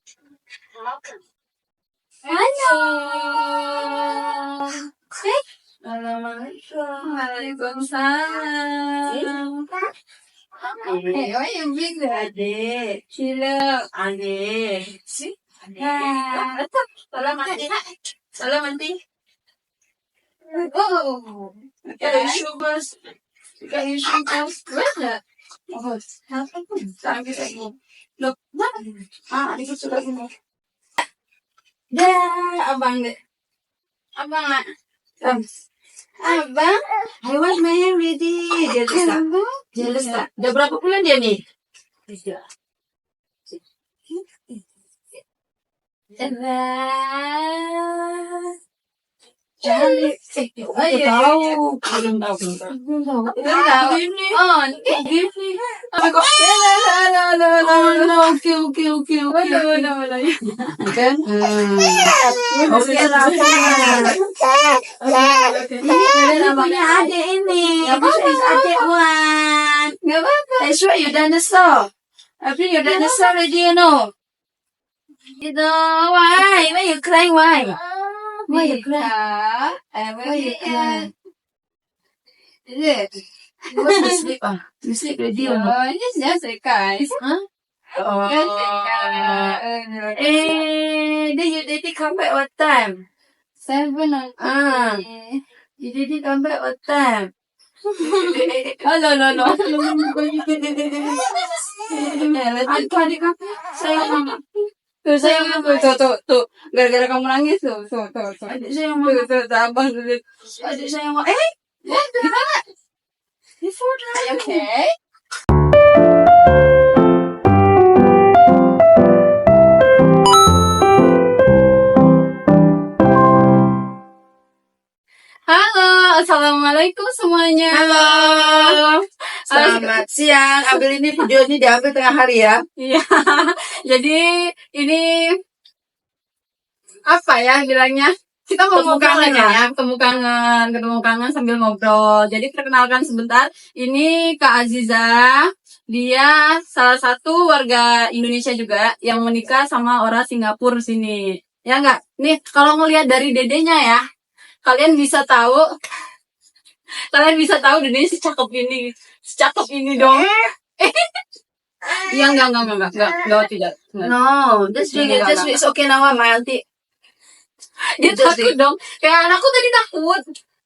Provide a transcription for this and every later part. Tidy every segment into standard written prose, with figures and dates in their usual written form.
Halo. Assalamualaikum. Waalaikumsalam. Yang big Adik. cilok. Adik. Salam adik. Salam adik. Oh, Kayak syubas. Kayak syubas. mana? Oh, sabi sa iyo. Look, adik ko sulat mo. Abang deh. Abang nak. Abang. I want my hair ready. Jealous tak? Udah berapa bulan dia nih? 3. Abang. Cantik. Belum tahu. Belum tahu ini. Oh, gini. Tapi kok oke. Mana. Kan? Oke Ini punya adik ini. Adik Wan. Gak apa-apa. I swear you dinosaur. I bring your dinosaur ready, you know. Gitu. Why you crying? Why you crying? Why you crying? Is it? You want to sleep You sleep ready or not? Oh, it's just a guys. Huh? Oh. Then you did come back what time? 7 on. You did come back what time? Oh, no. Adik sayang mama. Tuh, sayang aku. Tuh. Gara-gara kamu nangis tuh. Adik sayang mama. Tuh, abang dulu. Adik sayang mama. Gimana? Okay. Halo, assalamualaikum semuanya. Halo. Selamat siang. Ambil ini video ini diambil tengah hari ya. Iya. Jadi ini apa ya bilangnya? Kita mau ketemu kangen sambil ngobrol. Jadi perkenalkan sebentar, ini Kak Aziza. Dia salah satu warga Indonesia juga yang menikah sama orang Singapura sini. Ya enggak? Nih, kalau ngelihat dari dedenya ya, kalian bisa tahu dedenya secakep ini dong. Iya, enggak, tidak. No, that's it's okay now, my auntie. Dia takut dong. Kayak anakku tadi takut.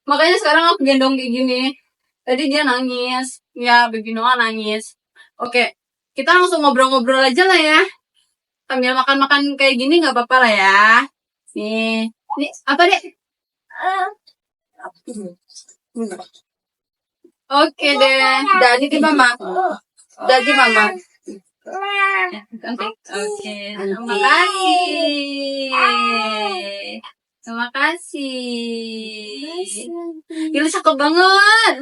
Makanya sekarang aku gendong kayak gini. Tadi dia nangis. Ya, baby Noah nangis. Oke, kita langsung ngobrol-ngobrol aja lah ya. Sambil makan-makan kayak gini gak apa-apa lah ya. Nih, apa dek? Oke deh. Dari di mama. Dari mama. Oke, terima kasih. Gila cakep banget.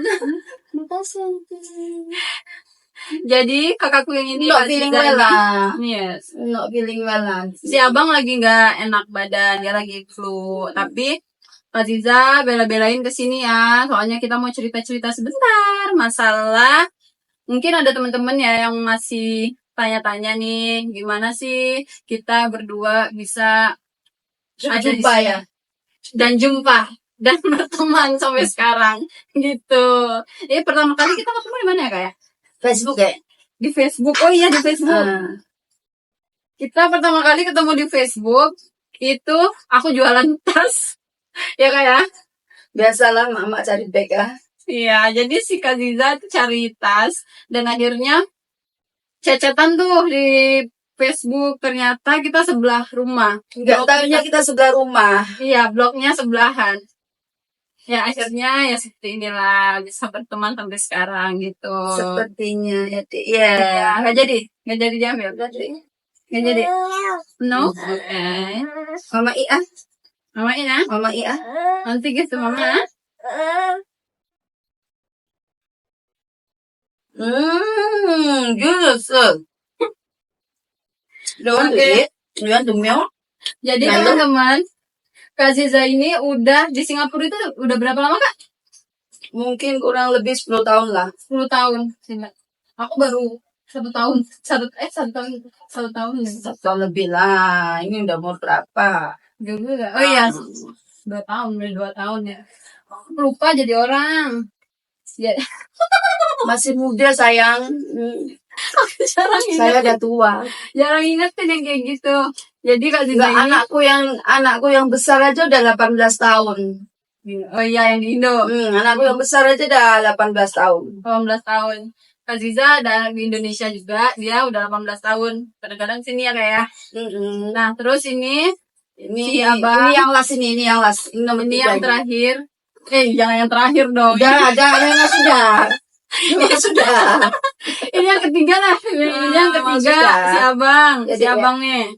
Jadi kakakku yang ini Not feeling well lah. Yes. Not feeling well lah. Si abang lagi nggak enak badan, dia lagi flu. Tapi Aziza bela-belain kesini ya. Soalnya kita mau cerita-cerita sebentar masalah. Mungkin ada teman-teman ya yang masih tanya-tanya nih, gimana sih kita berdua bisa Jumpa ya. Dan jumpa dan berteman sampai sekarang gitu. Ini pertama kali kita ketemu di mana ya, Kak ya? Facebook ya? Di Facebook. Oh iya, di Facebook. Kita pertama kali ketemu di Facebook. Itu aku jualan tas. Ya, Kak ya? Biasalah mama cari bag ya. Iya, jadi si Kak Ziza cari tas. Dan akhirnya cecetan tuh di Facebook. Ternyata kita sebelah rumah. Enggak tahunya kita sebelah rumah. Iya, bloknya sebelahan. Ya akhirnya ya seperti inilah, bisa berteman sampai sekarang gitu. Sepertinya ya, Iya. Nggak jadi diambil. Nggak jadi. No. Okay. Mama Ia. Mama Ia. Nanti gitu Mama. Good. You want to eat? You want to milk? Jadi teman-teman, Kak Ziza ini udah di Singapura itu udah berapa lama, Kak? Mungkin kurang lebih 10 tahun lah. 10 tahun. Aku baru 1 tahun. 1 tahun. 1 tahun lebih lah. Ini udah mau berapa? Juga. Oh iya, 2 tahun, udah 2 tahun ya. Lupa jadi orang. Ya, Masih muda sayang. jarang Saya ingat, udah tua. jarang ingetin yang kayak gitu. Jadi Kak Ziza Enggak, ini, anakku yang besar aja udah 18 tahun. oh iya yang di Indo, Anakku yang besar aja udah 18 tahun. 18 tahun. Kak Ziza ada di Indonesia juga, dia udah 18 tahun. Kadang-kadang sini ya kayak. Nah, terus ini si Abang, Ini yang last ini yang last. Ini nomor ini 3 yang terakhir. Jangan yang terakhir dong. Udah, yang sudah. Yang sudah. Ini yang ketiga lah. Ini yang ketiga, sudah. si Abang. Jadi, Si Abang nih.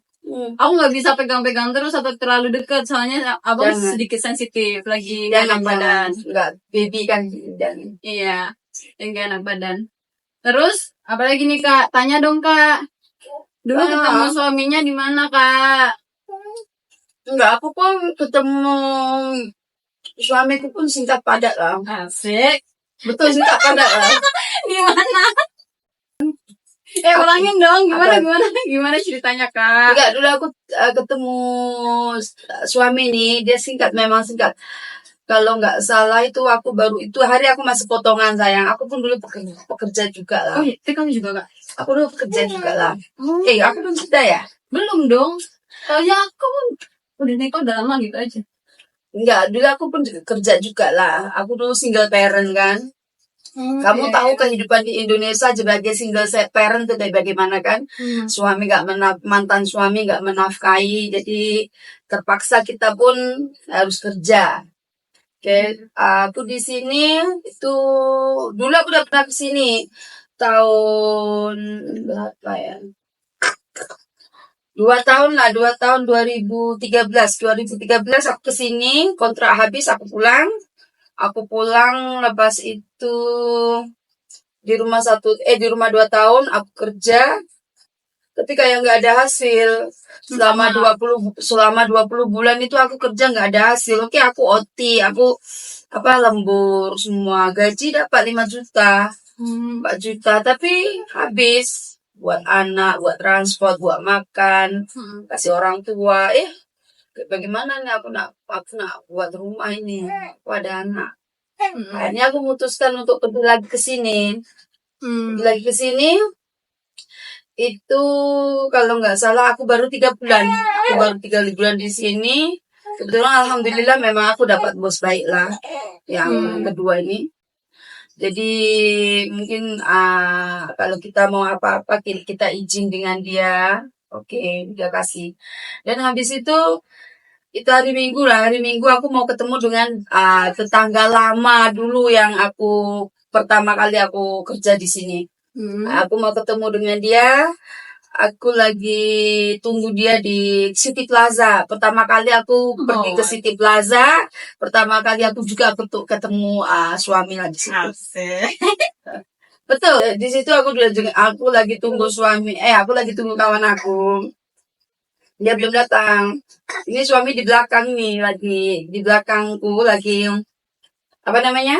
Aku nggak bisa pegang-pegang terus atau terlalu dekat, soalnya Abang Jangan. sedikit sensitif, lagi Jangan, gak enak badan. Enggak, baby kan. Dan Iya, yang gak enak badan. Terus, apalagi nih Kak? Tanya dong Kak. Dulu ketemu suaminya di mana Kak? enggak, aku pun ketemu suamiku pun singkat padat lah. Asik. Betul, singkat padat lah. Di mana? Ulangin dong. Gimana ceritanya Kak? Enggak, dulu aku ketemu suami nih, dia singkat, memang singkat. Kalau nggak salah itu aku baru itu hari aku masih potongan sayang. Aku pun dulu pekerja juga lah. Oh iya, itu kamu juga Kak? Aku dulu pekerja juga lah. Oh. Aku belum sudah ya? Belum dong. Soalnya aku udah nikah udah lama gitu aja. Enggak, dulu aku pun kerja juga lah. Aku dulu single parent kan. Kamu tahu kehidupan di Indonesia sebagai single parent itu kayak bagaimana kan? Suami mantan suami nggak menafkahi, jadi terpaksa kita pun harus kerja. Oke, aku di sini itu dulu aku udah pernah ke sini tahun berapa ya? 2 tahun lah, 2013 aku ke sini, kontrak habis aku pulang. Lepas itu di rumah 2 tahun aku kerja. Tapi kayak nggak ada hasil. Selama 20 bulan itu aku kerja nggak ada hasil. Oke, aku OT, aku lembur semua. Gaji dapat 5 juta. 4 juta, tapi habis buat anak, buat transport, buat makan, kasih orang tua. Bagaimana nih aku nak buat rumah ini. Aku ada anak. Akhirnya aku memutuskan untuk pergi lagi ke sini. Itu kalau nggak salah aku baru 3 bulan. Aku baru 3 bulan di sini. Kebetulan alhamdulillah memang aku dapat bos baik lah. Yang kedua ini. Jadi mungkin kalau kita mau apa-apa kita izin dengan dia. Oke, dia kasih. Dan habis itu hari Minggu lah. Hari Minggu aku mau ketemu dengan tetangga lama dulu yang aku pertama kali aku kerja di sini. Aku mau ketemu dengan dia. Aku lagi tunggu dia di City Plaza. Pertama kali aku pergi ke City Plaza. Pertama kali aku juga ketemu suami lagi di situ. Betul, di situ aku lagi tunggu suami. Aku lagi tunggu kawan aku. Dia belum datang. Ini suami di belakang nih, lagi di belakangku lagi apa namanya?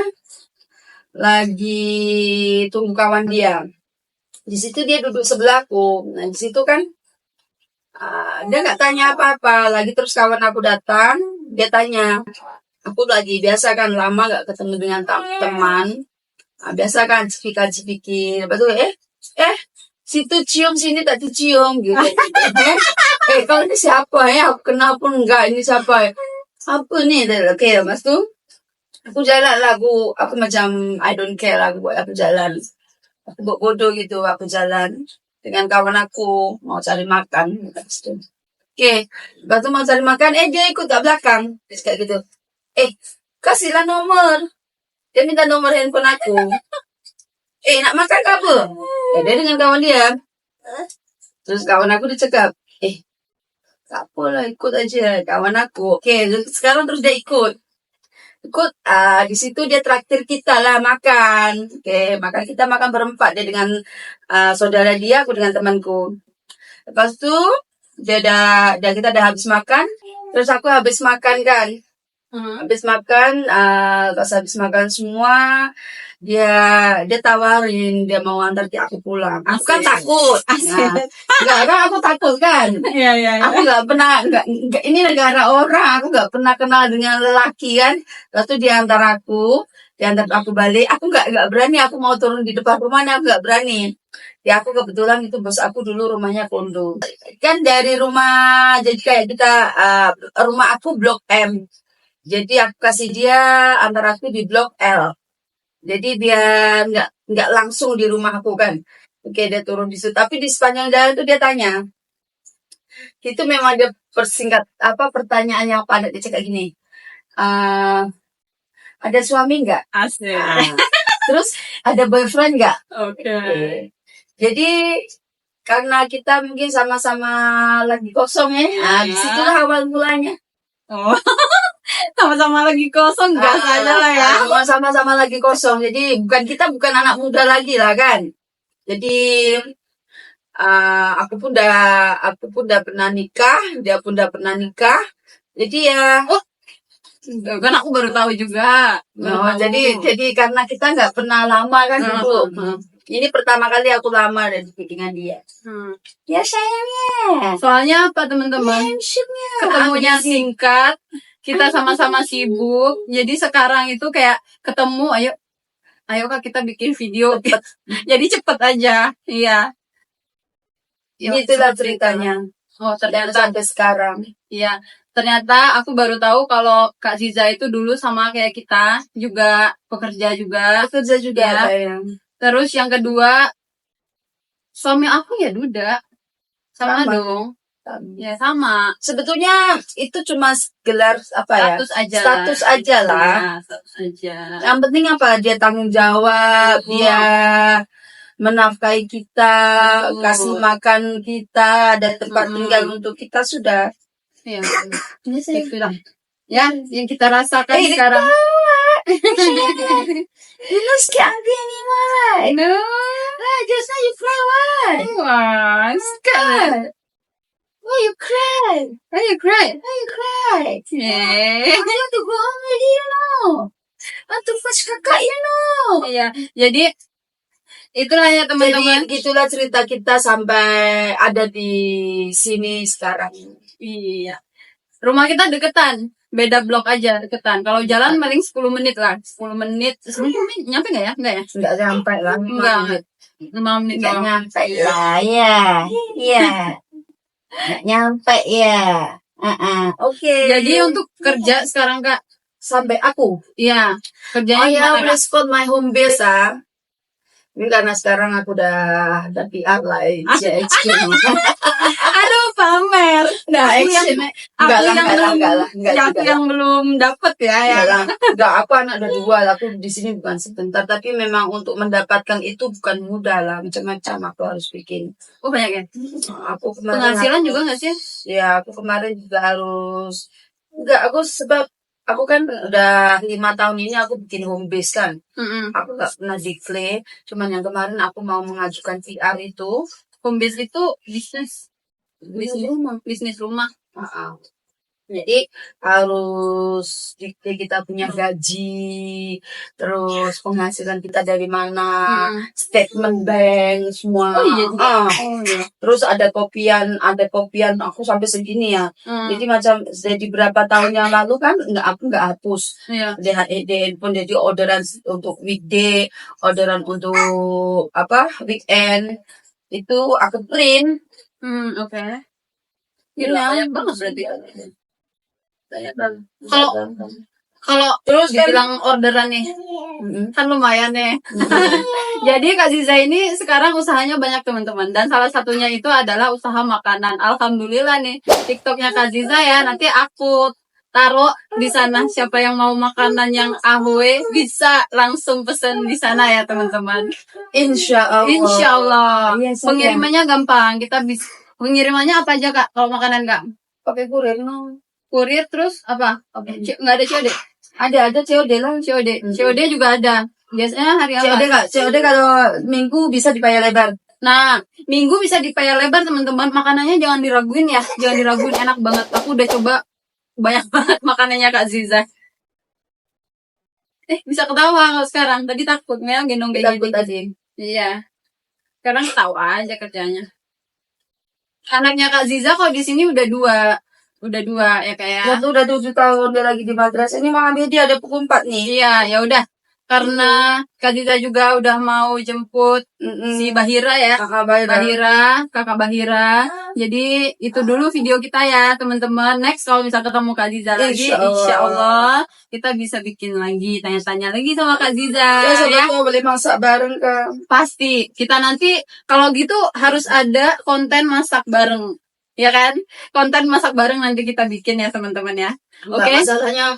Lagi tunggu kawan dia. Di situ dia duduk sebelahku. Nah, di situ kan dia nggak tanya apa-apa. Lagi terus kawan aku datang, dia tanya. Aku lagi biasa kan lama nggak ketemu dengan teman. Biasa kan cipika-cipiki. Lepas itu situ cium, sini tak dicium gitu. Kalau ini siapa ya? Aku kenal pun enggak, ini siapa ya? Apa nih? Oke, mas tuh. Aku jalan lah, aku macam I don't care lah, aku jalan. Aku buat bodoh gitu, aku jalan dengan kawan aku mau cari makan. Oke, lepas itu mau cari makan, dia ikut ke belakang, terus kayak gitu. Kasihlah nomor. Dia minta nomor handphone aku. Nak makan ke apa? Dia dengan kawan dia. Terus kawan aku dicekap. Apa lah, ikut aja kawan aku. Oke, sekarang terus dia ikut. Di situ dia traktir kita lah makan. Oke, kita makan berempat. Dia dengan saudara dia, aku dengan temanku. Lepas tu kita dah habis makan. Terus aku habis makan kan. Habis makan, pas habis makan semua, dia tawarin dia mau antar aku pulang. Aku kan Asik. takut. Nah, enggak kan aku takut kan. Iya, iya, iya. Aku nggak pernah, nggak ini negara orang, aku nggak pernah kenal dengan lelaki kan. Lalu diantar aku balik. Aku nggak berani. Aku mau turun di depan rumahnya, aku nggak berani. Ya aku kebetulan itu bos aku dulu rumahnya kondo. Kan dari rumah, jadi kayak kita rumah aku blok M. Jadi aku kasih dia antar aku di blok L. Jadi biar nggak langsung di rumah aku kan. Oke, dia turun di situ. Tapi di sepanjang jalan tuh dia tanya. Itu memang dia persingkat pertanyaan yang padat, dia cakap gini. Ada suami nggak? Asik. Terus ada boyfriend nggak? Oke. Jadi karena kita mungkin sama-sama lagi kosong ya. Nah, disitulah awal mulanya. Oh. Sama-sama lagi kosong, gas aja lah ya. Sama-sama lagi kosong. Jadi bukan anak muda lagi lah kan. Jadi aku pun udah pernah nikah, dia pun udah pernah nikah. Jadi ya, Kan aku baru tahu juga. jadi karena kita nggak pernah lama kan dulu. Ini pertama kali aku lama dan dengan dia. Ya sayangnya. Soalnya apa teman-teman? Ketemunya singkat, kita sama-sama sibuk. Jadi sekarang itu kayak ketemu, ayo Kak kita bikin video. Jadi cepet aja. Iya. Itulah ceritanya. Oh, Dan ternyata sampai sekarang. iya. Ternyata aku baru tahu kalau Kak Ziza itu dulu sama kayak kita, juga pekerja juga. Kerja juga Ya. sayang. Terus yang kedua, suami aku ya duda. Sama dong. Ya sama. Sebetulnya itu cuma gelar status aja lah. Ya, status aja. Yang penting apa? Dia tanggung jawab, dia menafkahi kita, kasih makan kita, ada tempat tinggal untuk kita sudah. Iya. Itulah. Ya, yang kita rasakan sekarang. You know scared anymore. No. Just now you cry why? Wah, scared. Why you cry? Why you cry? Why you cry? Yeah. I want to go home already, you know. I want to fetch kakak, you know. Iya, jadi itulah ya teman-teman. Jadi gitulah cerita kita sampai ada di sini sekarang. Iya. Rumah kita deketan, beda blok aja deketan. Kalau jalan paling 10 menit lah. 10 menit. 10 menit nyampe enggak ya? Enggak ya? Enggak sampai lah. Enggak. 5 menit Enggak doang. nyampe lah ya. Iya. Enggak nyampe ya. Oke. Jadi untuk kerja sekarang Kak, sampai aku. iya, kerjanya I gimana, Kak? always call my home base Ini karena sekarang aku udah PR lah. Aduh, pamer. Nah, Aku yang yang belum dapet ya. Enggak, aku anak ada 2. Aku di sini bukan sebentar, tapi memang untuk mendapatkan itu bukan mudah lah. Macam-macam aku harus bikin. Oh, banyak ya? Aku kemarin Penghasilan juga nggak sih? Ya, aku kemarin juga harus. Enggak, sebab aku kan udah 5 tahun ini aku bikin home base kan. Aku nggak pernah declare. Cuman yang kemarin aku mau mengajukan PR itu. Home base itu bisnis rumah. Jadi harus kita punya gaji, terus penghasilan kita dari mana, statement bank semua. Oh iya. Terus ada kopian aku sampai segini ya. Jadi jadi berapa tahun yang lalu kan aku nggak hapus. Iya. Di handphone jadi orderan untuk weekday, orderan untuk weekend itu aku print. Oke. Gila, banyak banget berarti. Kalau Kalau terus dibilang orderan nih, kan lumayan nih. Jadi Kak Ziza ini sekarang usahanya banyak teman-teman. Dan salah satunya itu adalah usaha makanan. Alhamdulillah nih, TikToknya Kak Ziza ya. Nanti aku taruh di sana. Siapa yang mau makanan yang ahoy bisa langsung pesen di sana ya teman-teman. Insya Allah. Insya Allah. Yes, Pengirimannya gampang. Kita bisa pengirimannya apa aja Kak? Kalau makanan Kak? Pakai kurir no. Kurir terus apa? Nggak ada COD? Ada COD lah. COD. COD juga ada. Biasanya hari apa? COD nggak? COD kalau minggu bisa dibayar lebar. Nah, minggu bisa dibayar lebar teman-teman. Makanannya jangan diraguin ya. Jangan diraguin, enak banget. Aku udah coba banyak banget makanannya Kak Ziza. Bisa ketawa kalau sekarang. Tadi takut Mel gendong kayak Takut gini. tadi. Iya. Sekarang ketawa aja kerjanya. Anaknya Kak Ziza kok di sini udah 2. Udah 2 ya kayak. Satu udah 7 tahun dia lagi di madrasah. Ini mau ambil dia ada pukul 4 nih. Iya, ya udah. Karena Kak Ziza juga udah mau jemput si Bahira ya. Kakak Bayra. Kakak Bahira. Jadi itu dulu video kita ya teman-teman. Next kalau misal ketemu Kak Ziza lagi, insya Allah kita bisa bikin lagi, tanya-tanya lagi sama Kak Ziza. Ya, sebetulnya boleh masak bareng Kak. Pasti. Kita nanti kalau gitu harus ada konten masak bareng. Ya kan? Konten masak bareng nanti kita bikin ya teman-teman ya. Oke. Masalahnya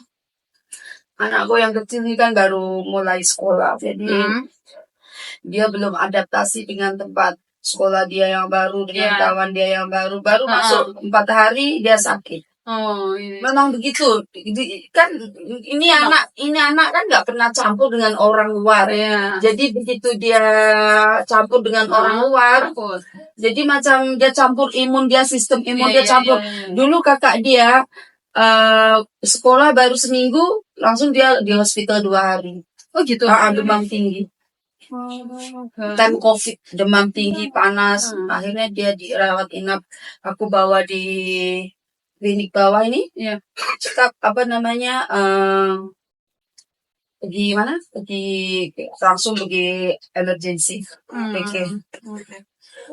anakku yang kecil ini kan baru mulai sekolah. Jadi dia belum adaptasi dengan tempat sekolah dia yang baru, dengan kawan dia yang baru. Baru masuk 4 hari dia sakit. Oh, ini. Memang begitu. Kan ini anak kan nggak pernah campur dengan orang luar. Jadi begitu dia campur dengan orang luar, jadi macam dia campur imun dia, sistem imun dia campur. Dulu kakak dia sekolah baru seminggu, langsung dia di hospital 2 hari. Oh gitu. Demam tinggi. Time COVID, demam tinggi, panas. Akhirnya dia dirawat inap. Aku bawa di klinik bawah ini. Cekap pergi mana? Langsung pergi emergency.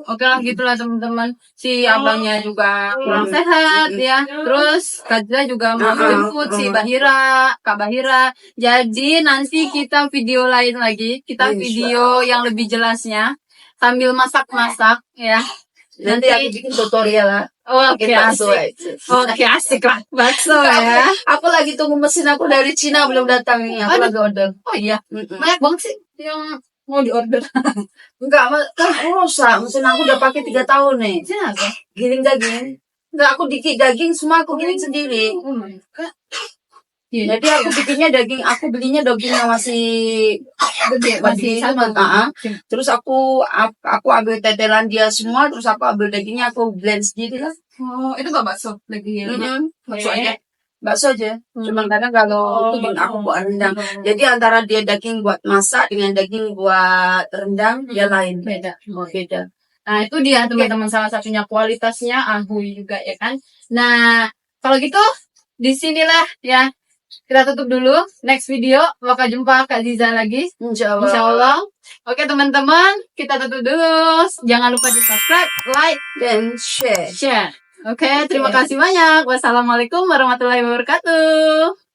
Oke lah gitulah teman-teman. Si abangnya juga kurang sehat ya. Terus Kak Ziza juga mau jemput si Kak Bahira. Jadi nanti kita video lain lagi. Kita video yang lebih jelasnya sambil masak-masak ya. Nanti aku bikin tutorial lah. Oke, asik lah. Bakso ya. Aku lagi tunggu mesin aku dari Cina belum datang nih. Aku lagi order. Oh iya. Banyak banget sih yang mau diorder. Enggak, kan rusak. Mesin aku udah pakai 3 tahun nih. Kenapa? Giling daging. Enggak, aku dikit daging semua aku giling sendiri. Jadi aku bikinnya daging, aku belinya daging yang masih gede, masih sama. Terus aku ambil tetelan dia semua, terus aku ambil dagingnya, aku blend sendiri lah. Oh, itu gak bakso dagingnya? Bakso aja. Bakso aja. Cuman kadang kalau itu aku buat rendang. Jadi antara dia daging buat masak dengan daging buat rendang, dia lain. Beda. Beda. Nah, itu dia teman-teman salah satunya kualitasnya ahui juga ya kan. Nah, kalau gitu di sinilah ya. Kita tutup dulu. Next video bakal jumpa Kak Ziza lagi. Insya Allah. Oke teman-teman, kita tutup dulu. Jangan lupa di subscribe, like, dan share. Oke, terima kasih banyak. Wassalamualaikum warahmatullahi wabarakatuh.